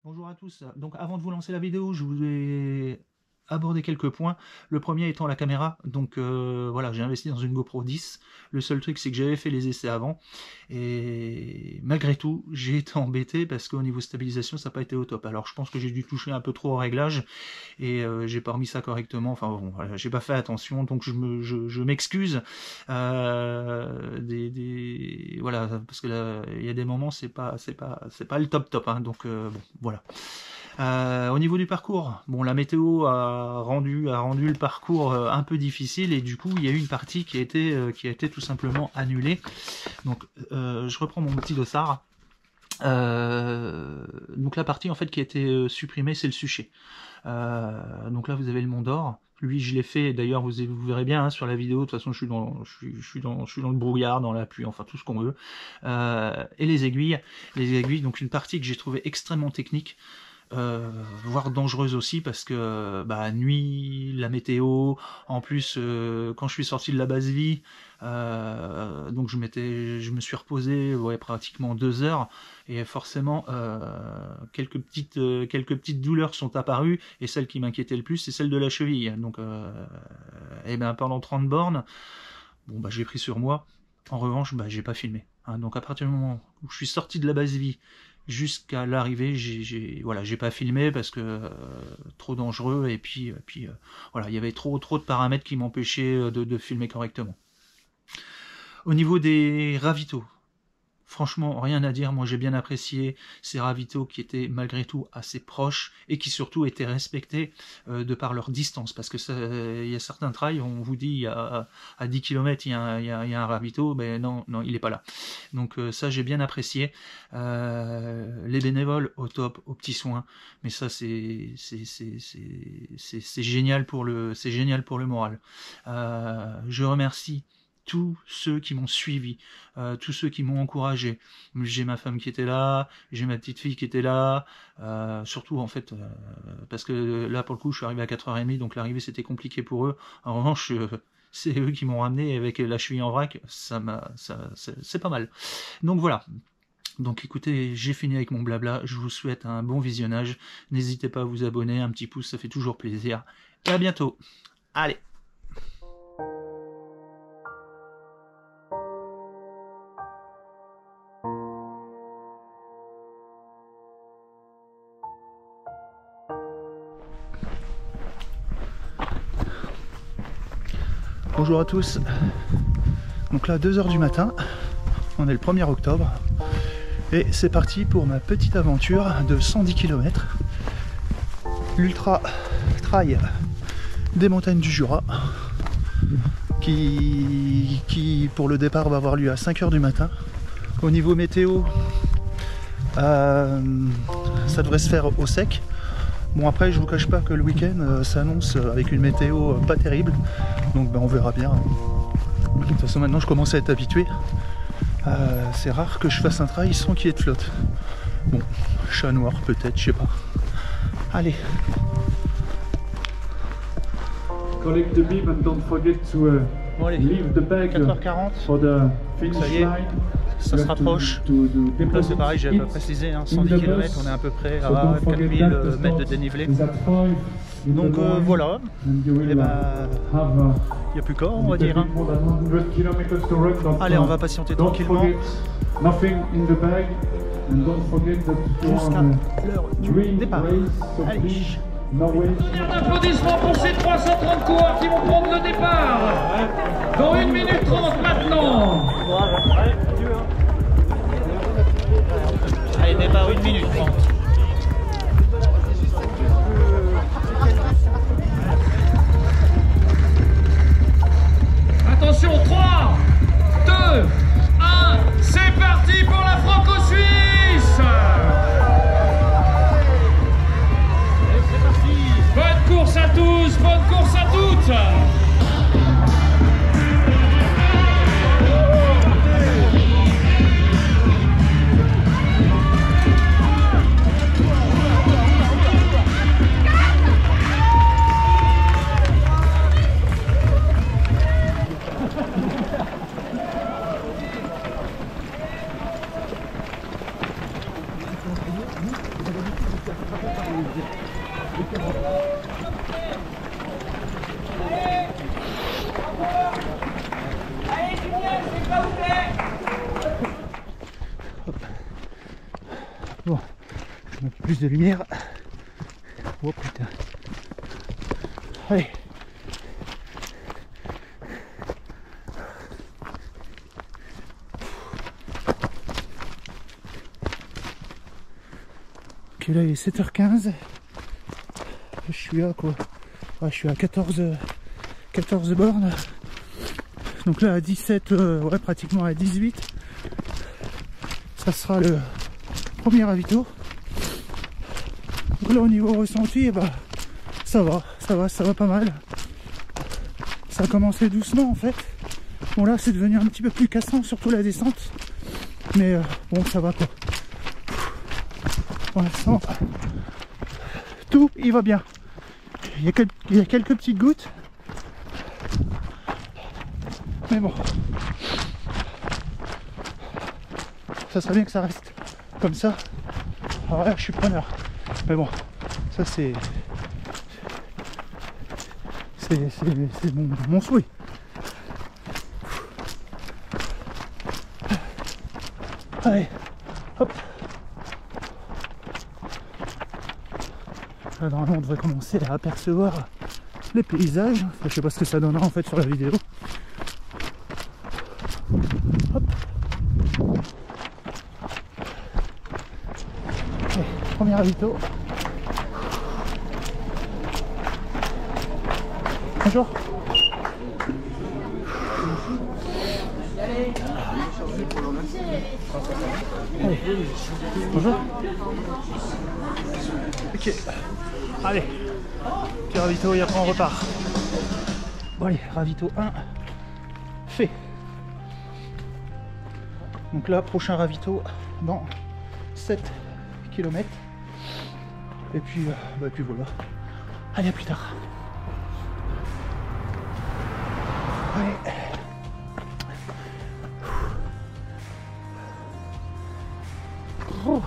Bonjour à tous. Donc avant de vous lancer la vidéo, je voulais aborder quelques points. Le premier étant la caméra. Donc voilà, j'ai investi dans une GoPro 10. Le seul truc, c'est que j'avais fait les essais avant. Et malgré tout, j'ai été embêté parce qu'au niveau stabilisation, ça n'a pas été au top. Alors je pense que j'ai dû toucher un peu trop au réglage et j'ai pas remis ça correctement. Enfin bon, voilà, j'ai pas fait attention, donc je m'excuse. Voilà, parce que là, il y a des moments, c'est pas le top, hein, donc bon, voilà. Au niveau du parcours, bon, la météo a rendu le parcours un peu difficile et du coup il y a eu une partie qui a été tout simplement annulée. Donc je reprends mon petit dossard. Donc la partie en fait qui a été supprimée, c'est le Suchet. Donc là vous avez le Mont d'Or. Lui je l'ai fait, d'ailleurs vous verrez bien hein, sur la vidéo. De toute façon je suis dans le brouillard, dans la pluie, enfin tout ce qu'on veut. Et les aiguilles, donc une partie que j'ai trouvée extrêmement technique. Voire dangereuse aussi parce que bah, nuit, la météo, en plus quand je suis sorti de la base vie, donc je me suis reposé ouais, pratiquement 2 heures et forcément quelques petites douleurs sont apparues et celle qui m'inquiétait le plus c'est celle de la cheville. Donc et ben pendant 30 bornes, bon bah j'ai pris sur moi. En revanche, bah, j'ai pas filmé. Hein. Donc à partir du moment où je suis sorti de la base vie jusqu'à l'arrivée, j'ai pas filmé parce que trop dangereux et puis voilà, il y avait trop de paramètres qui m'empêchaient de filmer correctement. Au niveau des ravitaux, franchement, rien à dire. Moi, j'ai bien apprécié ces ravitaux qui étaient malgré tout assez proches et qui surtout étaient respectés de par leur distance. Parce que il y a certains trails, on vous dit à 10 km il y a un ravito, mais non, il n'est pas là. Donc ça, j'ai bien apprécié. Les bénévoles au top, aux petits soins. Mais ça, c'est génial pour le moral. Je remercie tous ceux qui m'ont suivi, tous ceux qui m'ont encouragé. J'ai ma femme qui était là, j'ai ma petite fille qui était là, surtout en fait, parce que là pour le coup je suis arrivé à 4h30, donc l'arrivée c'était compliqué pour eux. En revanche, c'est eux qui m'ont ramené avec la cheville en vrac, c'est pas mal. Donc voilà. Donc écoutez, j'ai fini avec mon blabla, je vous souhaite un bon visionnage, n'hésitez pas à vous abonner, un petit pouce, ça fait toujours plaisir, et à bientôt. Allez! Bonjour à tous, donc là 2h du matin, on est le 1er octobre et c'est parti pour ma petite aventure de 110 km, l'ultra trail des montagnes du Jura qui pour le départ va avoir lieu à 5h du matin. Au niveau météo, ça devrait se faire au sec. Bon après je vous cache pas que le week-end s'annonce avec une météo pas terrible, donc ben, on verra bien. De toute façon maintenant je commence à être habitué. C'est rare que je fasse un trail sans qu'il y ait de flotte. Bon, chat noir peut-être, je sais pas. Allez. Collect the bib and don't forget to Bon allez, leave the bag 4h40, for the finish ça y est, line. ça se rapproche. Donc là c'est pareil, j'avais pas précisé, hein, 110 km, on est à peu près à 4000 mètres de dénivelé. Donc voilà, et ben, il n'y a plus qu'à, on va dire. Hein. Allez, on va patienter tranquillement jusqu'à l'heure du départ. Allez. Un applaudissement pour ces 330 coureurs qui vont prendre le départ dans 1 minute 30 maintenant. Allez, départ 1 minute 30. Attention, 3, 2, 1, c'est parti pour la Franco-Suisse. Bonne course à tous, bonne course à toutes. Bon, je mets plus de lumière. Oh putain. Allez. Ok, là il est 7h15. Je suis à quoi? Ouais, je suis à 14 bornes. Donc là à 17, ouais, pratiquement à 18. Ça sera le premier ravito. Donc là au niveau ressenti, eh ben, ça va pas mal. Ça a commencé doucement en fait. Bon là c'est devenu un petit peu plus cassant, surtout la descente. Mais bon, ça va quoi. Pour l'instant, tout il va bien. Il y a quelques petites gouttes. Mais bon, ça serait bien que ça reste comme ça. Alors là je suis preneur. Mais bon, ça c'est mon souhait. Allez, hop. Là, normalement on devrait commencer à apercevoir les paysages. Enfin, je sais pas ce que ça donnera en fait sur la vidéo. Hop. Allez, premier ravito. Bonjour. Allez. Bonjour. Ok. Allez. Petit ravito et après on repart. Bon allez, ravito 1 fait. Donc là, prochain ravito dans 7 km. Et puis voilà. Allez, à plus tard. Allez. Oh.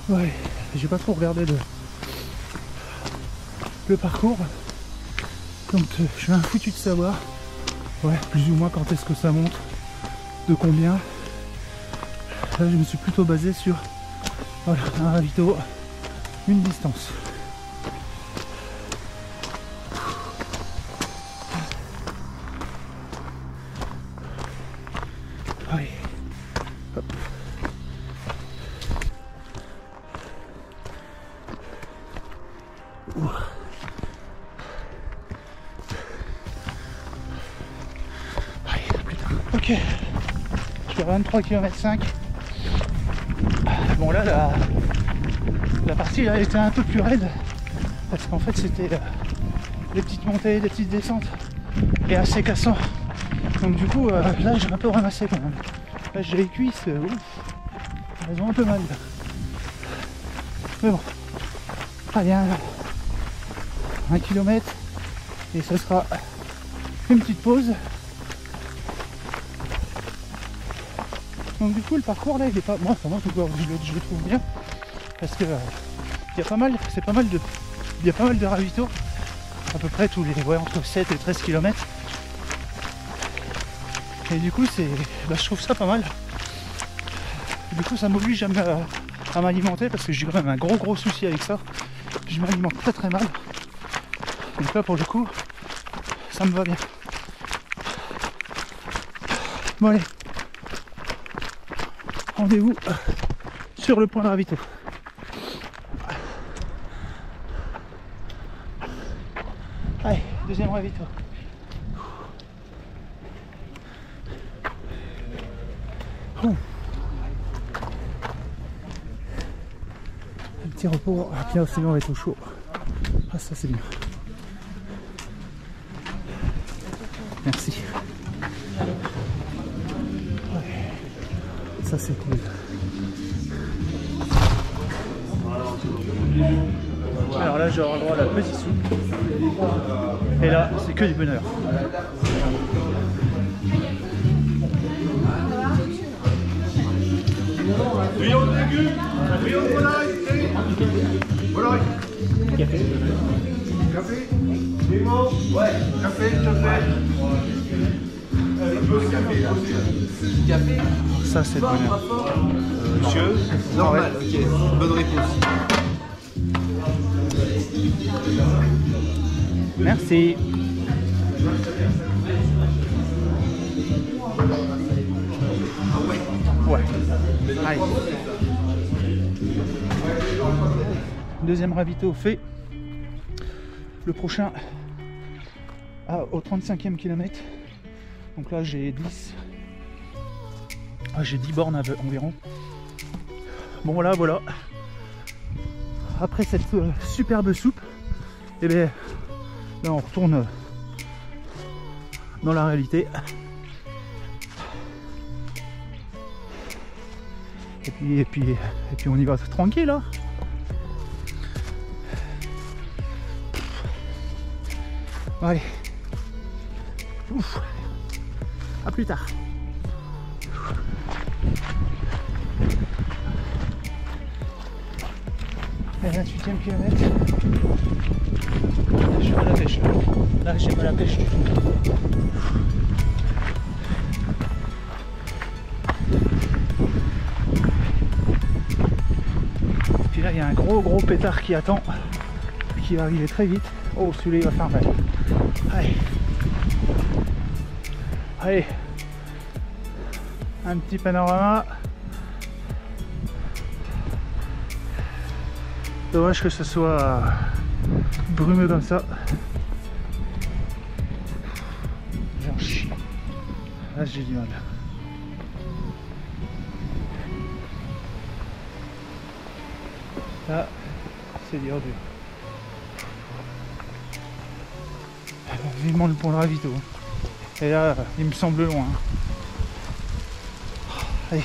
Ouais, j'ai pas trop regardé le parcours, donc je suis un foutu de savoir, ouais, plus ou moins quand est-ce que ça monte, de combien. Là je me suis plutôt basé sur, voilà, un ravito, une distance. Allez, hop. Allez, plus tard. Ok, je suis à 23 km 5. Bon là, la partie là était un peu plus raide parce qu'en fait c'était des petites montées, des petites descentes et assez cassant. Donc du coup là j'ai un peu ramassé quand même. Là j'ai les cuisses, ouf, elles ont un peu mal là. Mais bon, allez, 1 km et ce sera une petite pause. Donc du coup le parcours là il est pas. Moi je le trouve bien. Parce que il y a pas mal, il y a pas mal de ravitaux. À peu près tous les entre 7 et 13 km. Et du coup c'est. Je trouve ça pas mal. Du coup ça m'oblige à m'alimenter parce que j'ai quand même un gros souci avec ça. Je m'alimente très mal. Donc là pour le coup, ça me va bien. Bon allez. Rendez-vous sur le point de ravito. Allez, deuxième ravito. Un petit repos, bien sinon on va être au chaud. Ah ça c'est bien. Merci. Ouais. Ça c'est cool. Alors là, j'aurai le droit à la petite soupe. Et là, c'est que du bonheur. Bouillon de légumes, bouillon de volaille, volaille. Café. Café. Limon. Ouais. Café, café. Ça, c'est le bonheur. Monsieur. Normal, ok. Bonne réponse. Merci. Ouais. Allez. Deuxième ravito fait. Le prochain au 35e kilomètre. Donc là j'ai 10. J'ai 10 bornes environ. Bon voilà. Après cette superbe soupe, et bien là on retourne dans la réalité. Et puis on y va tranquille là. Allez. Ouf. À plus tard. Et 28e kilomètre. J'ai pas la pêche là. Là j'ai pas la pêche du tout. Puis là il y a un gros pétard qui attend, qui va arriver très vite. Oh celui-là il va faire mal. Allez. Allez. Un petit panorama. Dommage que ce soit brumeux comme ça. J'en chie. Là j'ai du mal. Là c'est dur. Vivement le pont de ravito. Et là il me semble loin. Allez.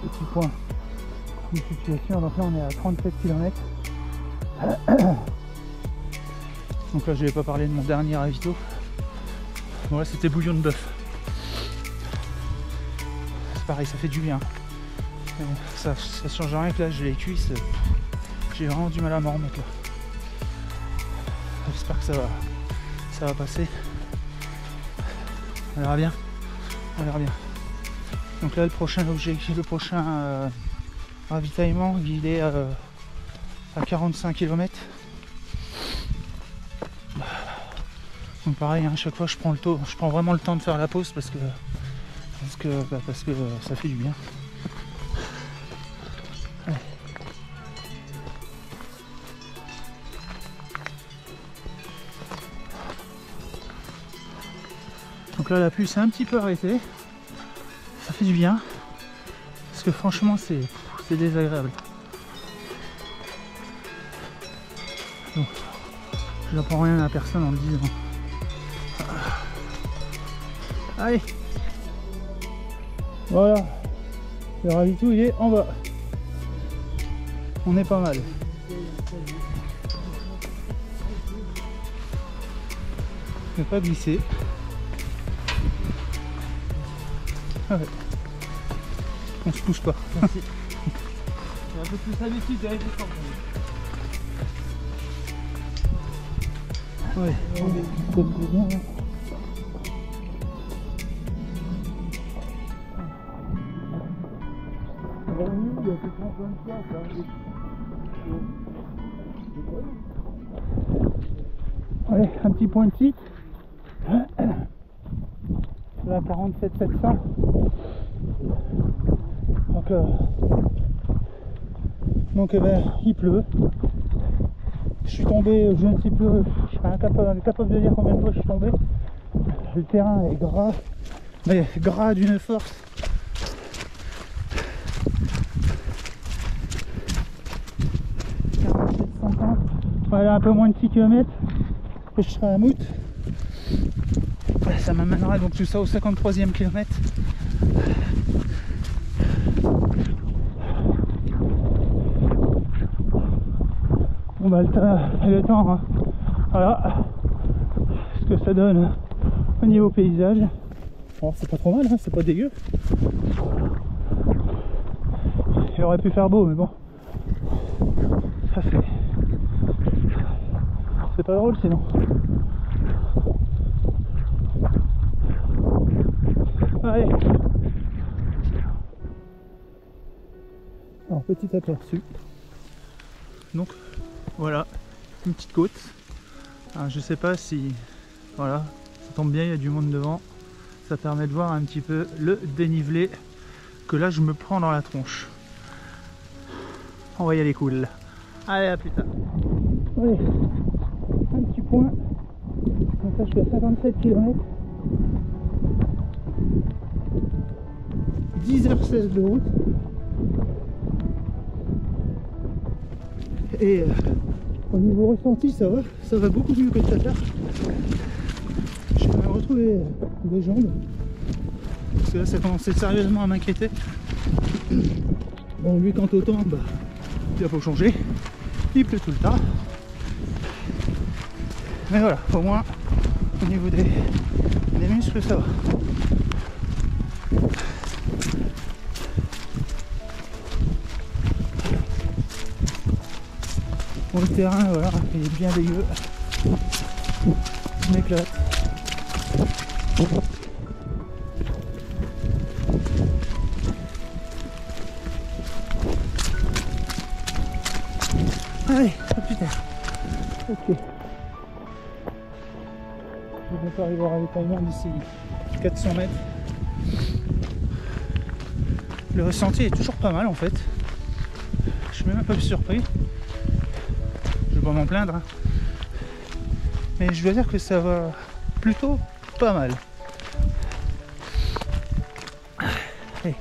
Petit point de situation, donc là on est à 37 km. Donc là je vais pas parler de mon dernier ravito. Bon là c'était bouillon de bœuf. C'est pareil, ça fait du bien. Mais bon, ça change rien que là j'ai les cuisses. J'ai vraiment du mal à m'en remettre là. J'espère que ça va passer. On verra bien. On verra bien. Donc là le prochain ravitaillement il est à 45 km. Donc pareil, hein, à chaque fois je prends vraiment le temps de faire la pause parce que ça fait du bien. Allez. Donc là la pluie s'est un petit peu arrêtée. Ça fait du bien. Parce que franchement c'est désagréable. Donc, je n'apprends rien à personne en le disant. Allez. Voilà. Le ravito il est en bas. On est pas mal. Ne pas glisser. Ah ouais. On se pousse pas. Merci. J'ai un peu plus l'habitude avec les temps. Ouais, c'est bien. Allez, un petit point de site. Là 47 700. Donc il pleut. Je suis tombé, je ne sais plus, je suis pas incapable de dire combien de fois je suis tombé. Le terrain est gras, mais gras d'une force. Voilà, un peu moins de 6 km et je serai à Mout. Ça m'amènera donc tout ça au 53e kilomètre. Bon bah le temps, hein. Voilà ce que ça donne au niveau paysage. Bon, c'est pas trop mal, hein, c'est pas dégueu. Il aurait pu faire beau, mais bon, ça c'est pas drôle sinon. Allez. Alors petit aperçu. Donc voilà, une petite côte. Alors, je sais pas si, voilà, ça tombe bien, il y a du monde devant. Ça permet de voir un petit peu le dénivelé que là je me prends dans la tronche. On va y aller cool. Allez, à plus tard. Allez, un petit point. Donc là je suis à 57 km. 10h16 de route. Et au niveau ressenti ça va beaucoup mieux que tout à l'heure. J'ai même retrouvé des jambes. Parce que là ça commençait sérieusement à m'inquiéter. Bon lui quant au temps, bah il faut changer. Il pleut tout le temps. Mais voilà, au moins au niveau des muscles ça va. Bon, le terrain, voilà, il est bien dégueu. Je m'éclate. Allez, oh putain. Ok. Je vais bientôt arriver au ravitaillement d'ici 400 mètres. Le ressenti est toujours pas mal en fait. Je suis même un peu surpris. Je vais pas m'en plaindre. Hein. Mais je dois dire que ça va plutôt pas mal. Allez.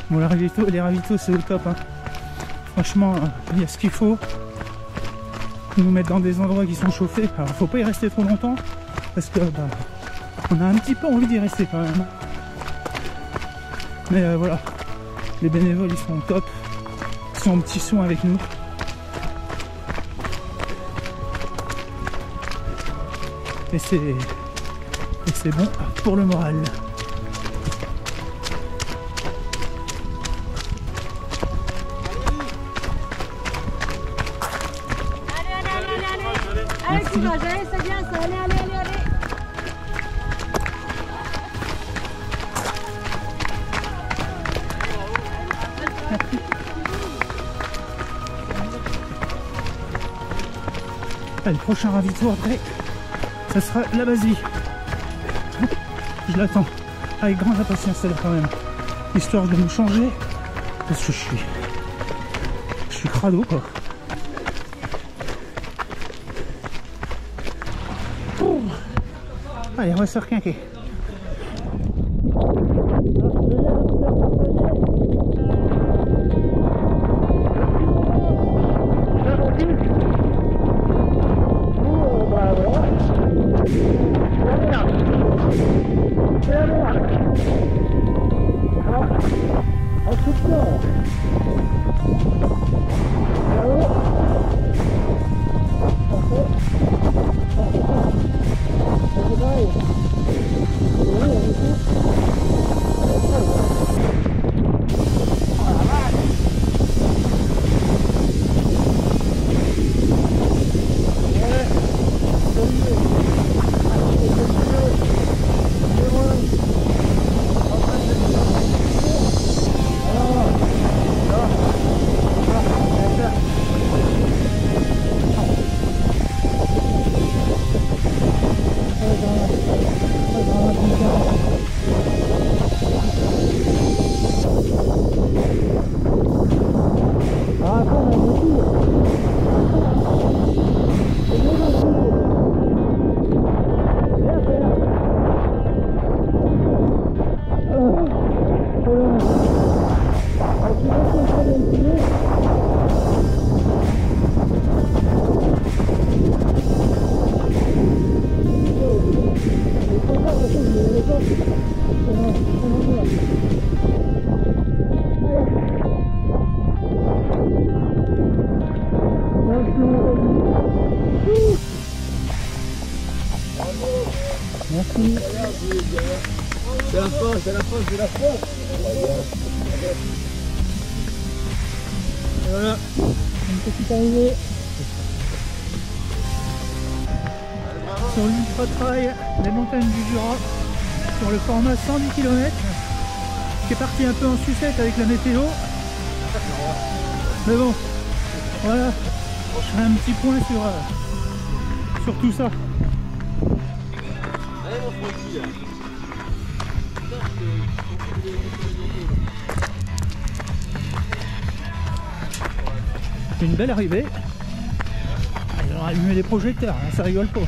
Bon, les ravitaux c'est au top. Hein. Franchement, il y a ce qu'il faut. Nous mettre dans des endroits qui sont chauffés. Alors faut pas y rester trop longtemps parce que bah, on a un petit peu envie d'y rester quand même. Mais voilà, les bénévoles ils sont top, ils sont en petits soins avec nous. Et c'est bon pour le moral. Allez, courage, allez, c'est bien ça, allez. Le prochain ravito après, ça sera la Basie. Je l'attends avec grande impatience celle-là quand même, histoire de me changer, parce que je suis crado quoi. Allez, on va se requinquer. Merci. C'est la fin, c'est la fin, c'est la fin. Et voilà, une petite arrivée sur l'ultra trail des montagnes du Jura sur le format 110 km qui est parti un peu en sucette avec la météo, mais bon voilà, je ferai un petit point sur tout ça. C'est une belle arrivée. Ils ont allumé les projecteurs, hein, ça rigole pas.